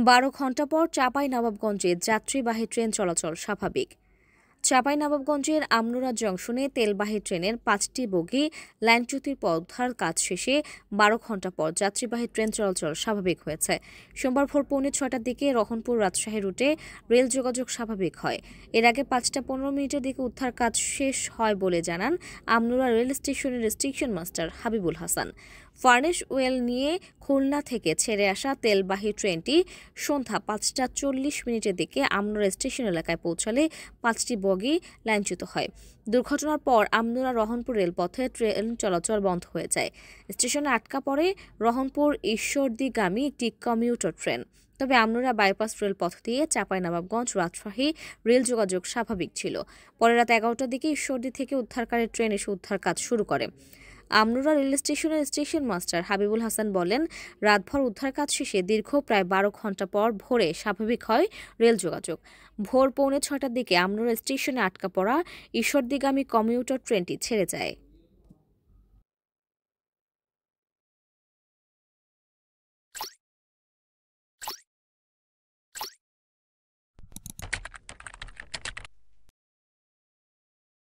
12 ঘণ্টা পর চাঁপাইনবাবগঞ্জে যাত্রীবাহী ট্রেন চলাচল স্বাভাবিক। চাঁপাইনবাবগঞ্জের আমনুরা জংশনে তেলবাহী ট্রেনের 5টি বগি লাইনচ্যুতির পর উদ্ধার কাজ শেষে 12 ঘণ্টা পর যাত্রীবাহী ট্রেন চলাচল স্বাভাবিক হয়েছে। সোমবার ভোর 6:45টার দিকে রহনপুর রাজশাহী রুটে রেল যোগাযোগ স্বাভাবিক হয়। এর আগে 5:15 দিকে উদ্ধার কাজ শেষ হয় বলে জানান আমনুরা রেল স্টেশনের station master Habibul Hasan. Furnace well নিয়ে খুলনা থেকে ছেড়ে আসা তেলবাহী ট্রেনটি সন্ধ্যা 5:40 দিকে আমনুরা স্টেশন এলাকায় পৌঁছালে 5টি বগি লাইনচ্যুত হয়। দুর্ঘটনার পর আমনুরা রহনপুর রেলপথে ট্রেন চলাচল বন্ধ হয়ে যায়। স্টেশনে আটকা পড়ে রহনপুর ঈশ্বরদীগামী একটি কমিউটার ট্রেন। তবে আমনুরা বাইপাস রেলপথ দিয়ে চাঁপাইনবাবগঞ্জ রাজশাহী রেল যোগাযোগ স্বাভাবিক ছিল। পরে রাত 11টার দিকে ঈশ্বরদী থেকে উদ্ধারকারী ট্রেন এসে উদ্ধার কাজ শুরু করে। আমনুরা রেল স্টেশনের স্টেশন মাস্টার হাবিবুল হাসান বলেন, রাতভর উদ্ধার কাজ শেষে দীর্ঘ প্রায় 12 ঘণ্টা পর ভোরে স্বাভাবিক হয় রেল যোগাযোগ। ভোর 5:45টার দিকে আমনুরা স্টেশনে আটকা পড়া ঈশ্বরদীগামী কমিউটার ট্রেনটি ছেড়ে যায়।